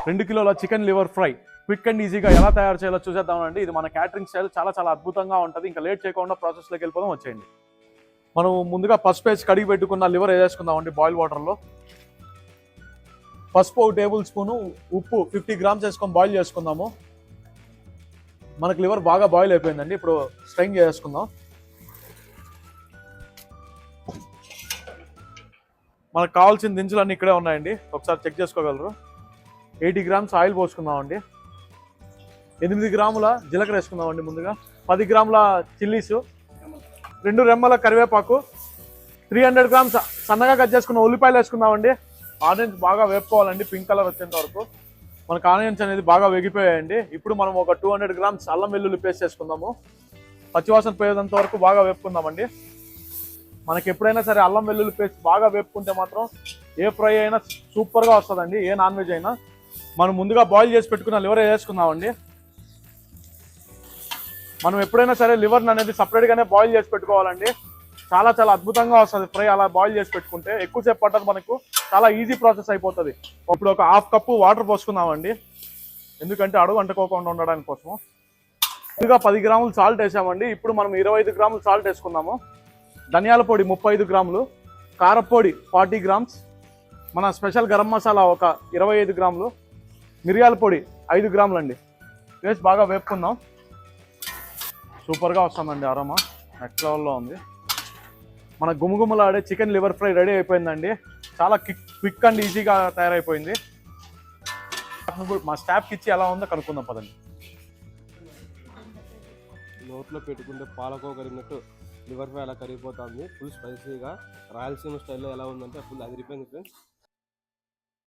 2 కిలోల chicken liver fry quick and ఈజీగా ఎలా తయారు చేయాలో చూసేద్దామండి. ఇది మన క్యాటరింగ్ స్టైల్ చాలా అద్భుతంగా ఉంటుంది. ఇంకా లేట్ చేయకుండా ప్రాసెస్లోకి వెళ్ళిపోదాం, వచ్చేయండి. మనం ముందుగా పసుపు వేసి కడిగి పెట్టుకున్న లివర్ వేసేసుకుందామండి బాయిల్ వాటర్లో. పసుపు 1 టేబుల్ స్పూను, ఉప్పు 50 గ్రామ్స్ వేసుకొని బాయిల్ చేసుకుందాము. మనకు లివర్ బాగా బాయిల్ అయిపోయిందండి. ఇప్పుడు స్ట్రైన్ చేసుకుందాం. మనకు కావాల్సిన దినుసులు అన్నీ ఇక్కడే ఉన్నాయండి, ఒకసారి చెక్ చేసుకోగలరు. 80 గ్రామ్స్ ఆయిల్ పోసుకుందామండి. 8 గ్రాముల జీలకర్ర వేసుకుందామండి. ముందుగా 10 గ్రాముల చిల్లీసు, 2 రెమ్మల కరివేపాకు, 300 గ్రామ్స్ సన్నగా కట్ చేసుకున్న ఉల్లిపాయలు వేసుకుందామండి. ఆనియన్స్ బాగా వేపుకోవాలండి, పింక్ కలర్ వచ్చేంత వరకు. మనకు ఆనియన్స్ అనేది బాగా వేగిపోయాయండి. ఇప్పుడు మనం ఒక 200 గ్రామ్స్ అల్లం వెల్లుల్లి పేస్ట్ వేసుకుందాము. పచ్చివాసన పోయేంత వరకు బాగా వేపుకుందామండి. మనకి ఎప్పుడైనా సరే అల్లం వెల్లుల్లి పేస్ట్ బాగా వేపుకుంటే మాత్రం ఏ ఫ్రై అయినా సూపర్గా వస్తుందండి, ఏ నాన్ వెజ్ అయినా. మనం ముందుగా బాయిల్ చేసి పెట్టుకున్న లివర్ వేసుకుందామండి. మనం ఎప్పుడైనా సరే లివర్ని అనేది సపరేట్గానే బాయిల్ చేసి పెట్టుకోవాలండి. చాలా అద్భుతంగా వస్తుంది ఫ్రై అలా బాయిల్ చేసి పెట్టుకుంటే. ఎక్కువసేపు పట్టదు, మనకు చాలా ఈజీ ప్రాసెస్ అయిపోతుంది. ఇప్పుడు ఒక 1/2 కప్పు వాటర్ పోసుకుందామండి, ఎందుకంటే అడుగు అంటుకోకుండా ఉండడానికి కోసం. ముందుగా 10 గ్రాములు సాల్ట్ వేసామండి. ఇప్పుడు మనం 25 గ్రాములు సాల్ట్ వేసుకుందాము. ధనియాల పొడి 35 గ్రాములు, కారపొడి 40 గ్రామ్స్, మన స్పెషల్ గరం మసాలా ఒక 25 గ్రాములు, మిరియాల పొడి 5 గ్రాములు అండి. వేసి బాగా వేపుకుందాం. సూపర్గా వస్తుందండి, అరోమా నెక్స్ట్ లెవెల్లో ఉంది. మన గుమగుమలాడే చికెన్ లివర్ ఫ్రై రెడీ అయిపోయిందండి. చాలా క్విక్ అండ్ ఈజీగా తయారైపోయింది. మా స్టాఫ్కి ఇచ్చి ఎలా ఉందో కనుక్కుందాం పదండి. నోట్లో పెట్టుకుంటే పాలకో కరిగినట్టు లివర్ ఫ్రై అలా కరిగిపోతుంది. ఫుల్ స్పైసీగా రాయలసీమ స్టైల్లో ఎలా ఉందంటే ఫుల్ అదిరిపోయింది ఫ్రెండ్స్.